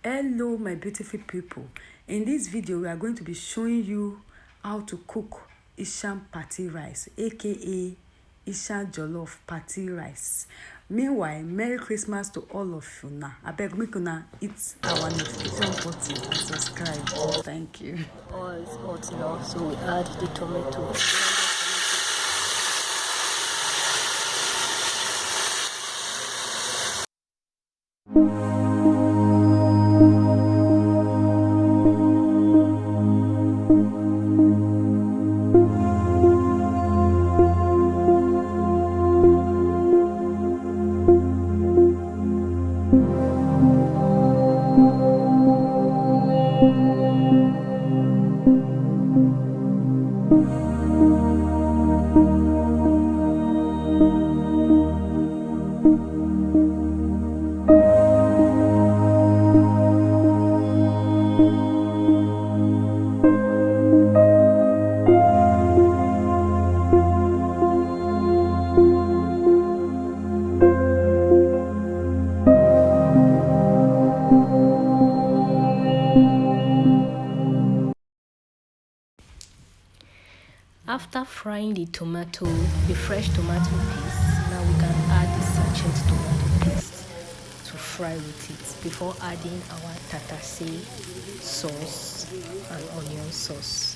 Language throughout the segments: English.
Hello my beautiful people. In this video we are going to be showing you how to cook Esan party rice, aka Esan Jollof party rice. Meanwhile, Merry Christmas to all of you now. Abeg make una hit our notification button and subscribe. Thank you. Oil is hot now, so we add the tomato. After frying the tomato, the fresh tomato paste, now we can add the sachet tomato paste to fry with it before adding our tatase sauce and onion sauce.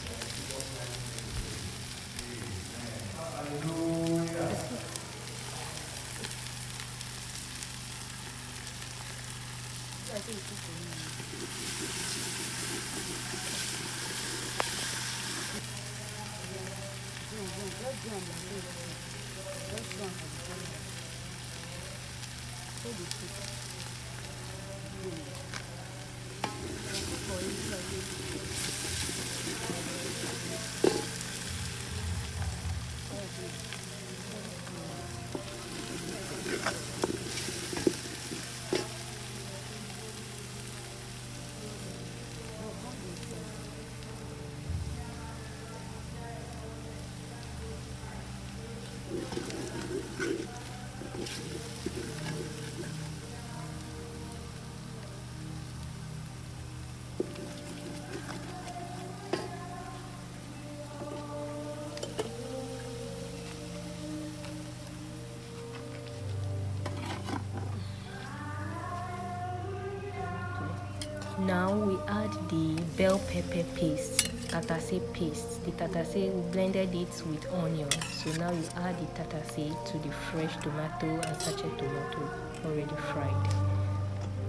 Now we add the bell pepper paste, tatase paste. The tatase, we blended it with onion. So now you add the tatase to the fresh tomato and sachet tomato already fried.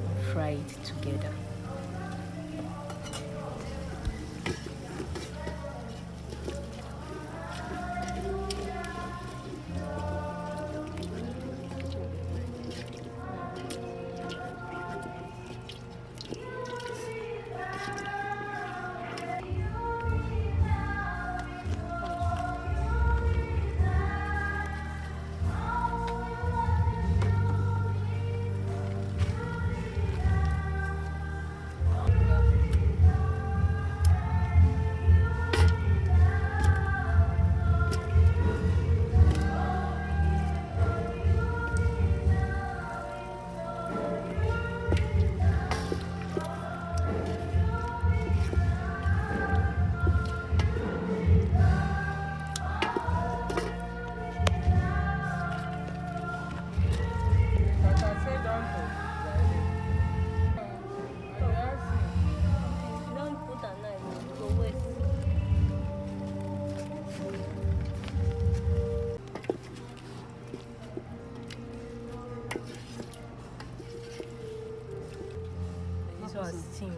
And fry it together. Steam.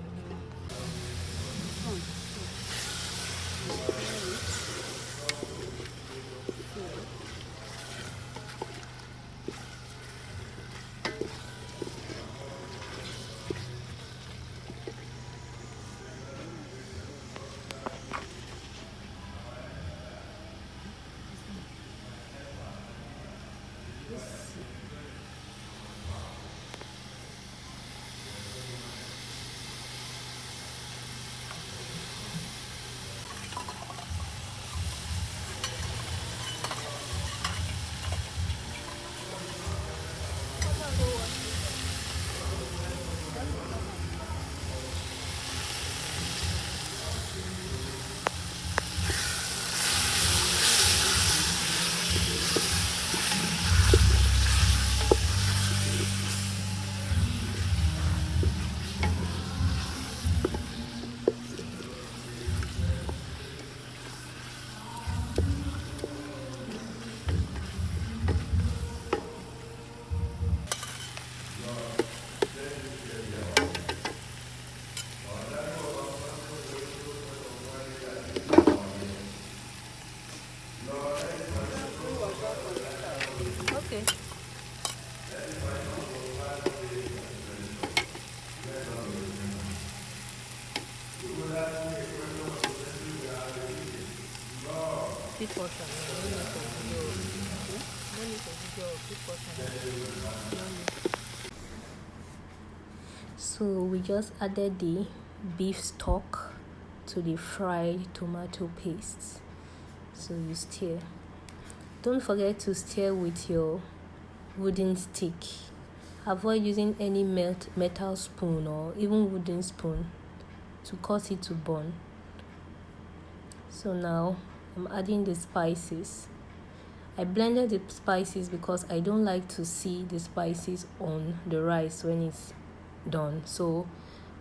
keep us no need for video. No need for video. Keep us no need. So we just added the beef stock to the fried tomato paste. So you stir. Don't forget to stir with your wooden stick. Avoid using any metal spoon or even wooden spoon to cause it to burn. So now I'm adding the spices. I blended the spices because I don't like to see the spices on the rice when it's done. So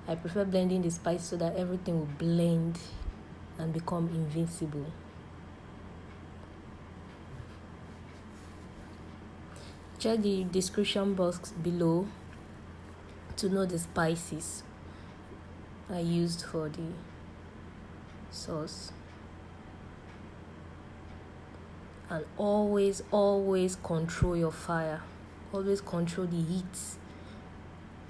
I prefer blending the spices so that everything will blend and become invincible. Check the description box below to know the spices I used for the sauce. And always control your fire. Always control the heat.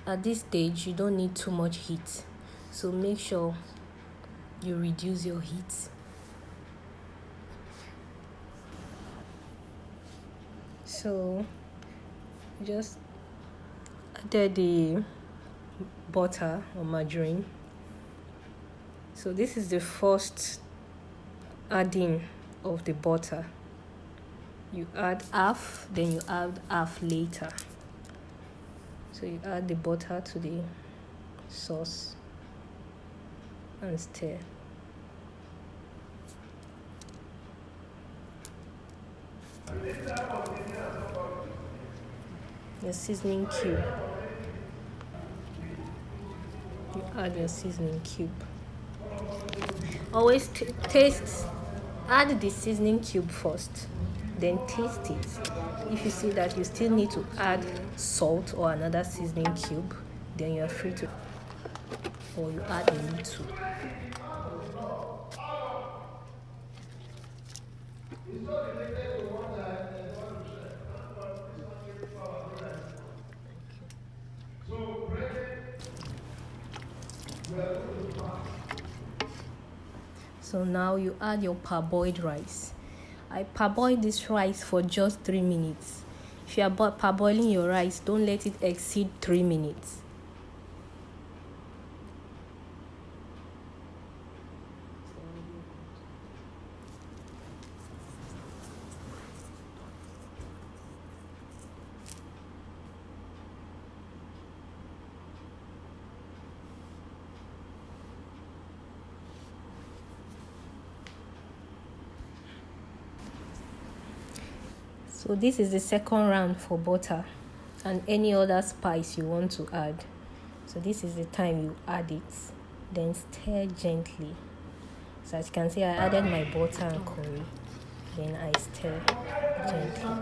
At this stage, you don't need too much heat. So make sure you reduce your heat. So just add the butter or margarine. So this is the first adding of the butter. You add half, then you add half later. So you add the butter to the sauce and stir. Your seasoning cube. You add your seasoning cube. Always add the seasoning cube first, then taste it. If you see that you still need to add salt or another seasoning cube, then you are free to, or you add a little. So now you add your parboiled rice. I parboiled this rice for just 3 minutes. If you are parboiling your rice, don't let it exceed 3 minutes. So this is the second round for butter and any other spice you want to add. So this is the time you add it, then stir gently. So as you can see, I added my butter and curry, then I stir gently.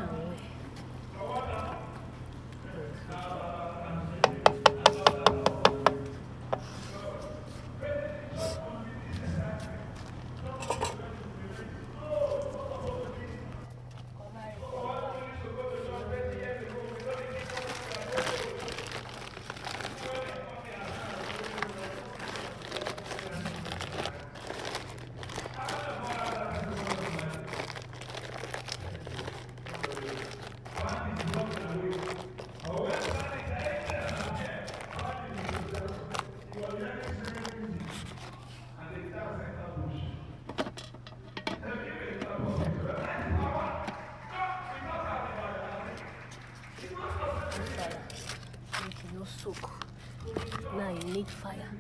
Soak. Now you need fire.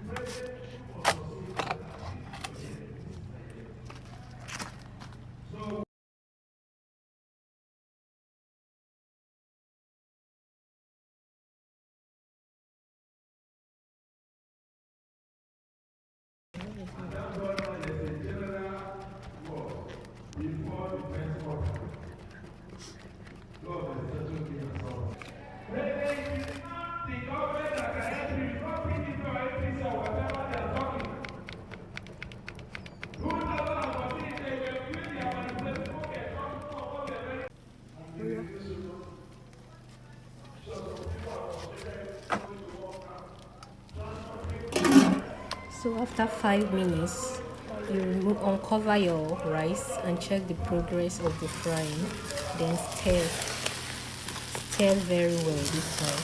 So after 5 minutes, you uncover your rice and check the progress of the frying, then stir very well this time.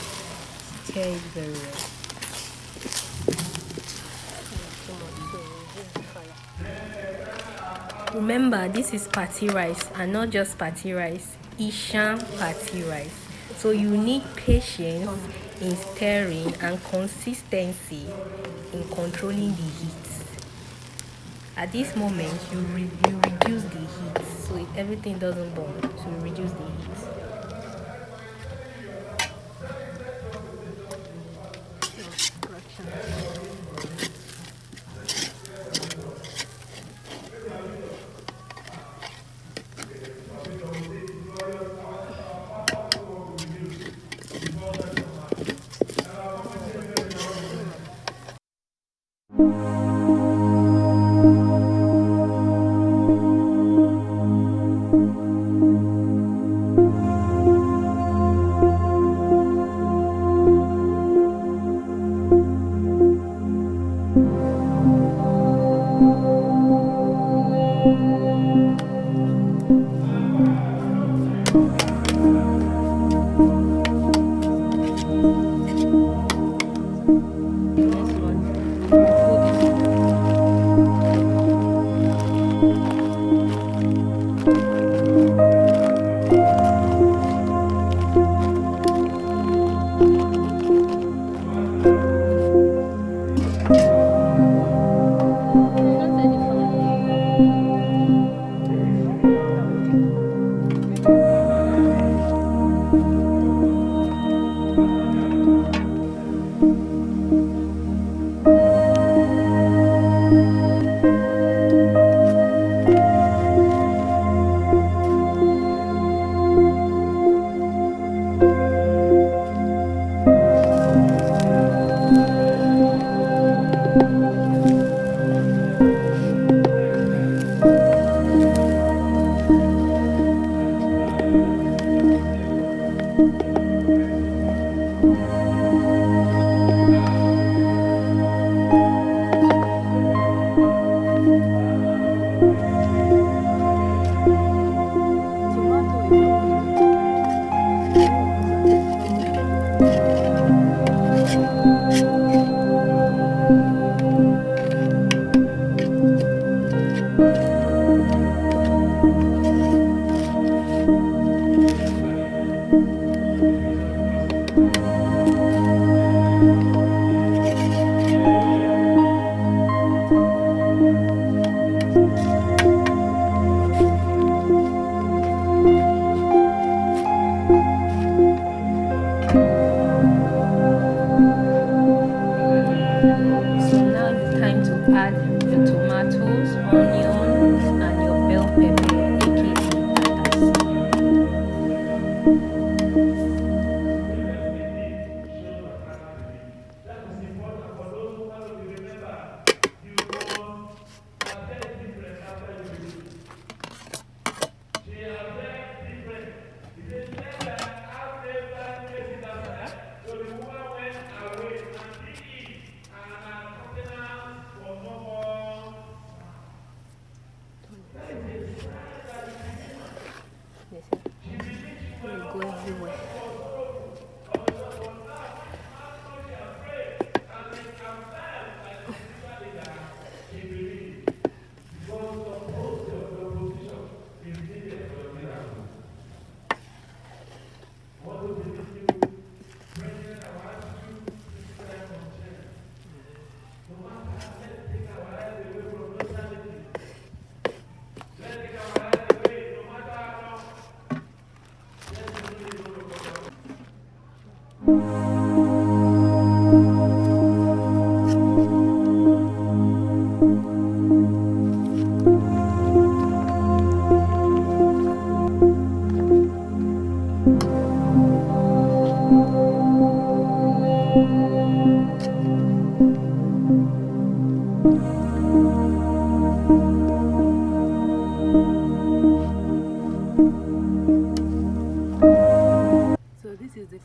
Stir it very well. Remember, this is party rice and not just party rice, Esan party rice. So you need patience in stirring and consistency in controlling the heat. At this moment, you reduce the heat so everything doesn't burn. So you reduce the heat.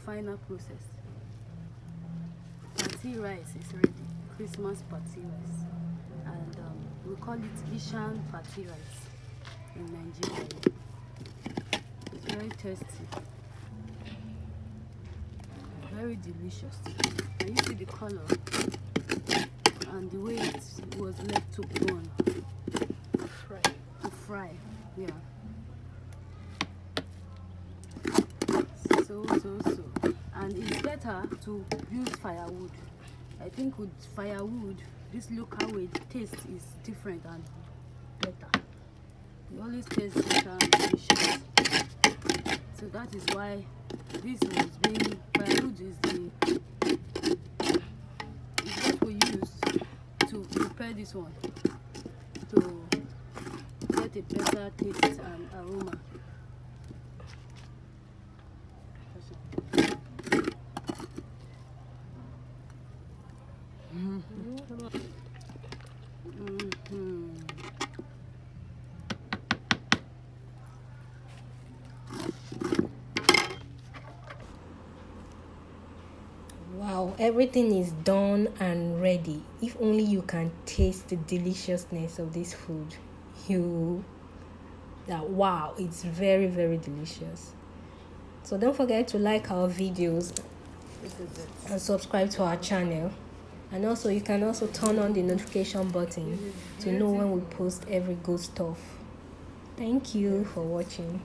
Final process. Party rice is ready. Christmas party rice. and we call it Esan party rice in Nigeria. It's very tasty, very delicious. Can you see the color and the way it was left to burn, to fry? Yeah. So and it's better to use firewood. I think with firewood, this local way, the taste is different and better. It always tastes better and delicious. So that is why this was being, firewood is what we use to prepare this one, to get a better taste and aroma. Wow, everything is done and ready. If only you can taste the deliciousness of this food, wow, it's very, very delicious. So don't forget to like our videos and subscribe to our channel. And also you can also turn on the notification button to know when we post every good stuff. Thank you for watching.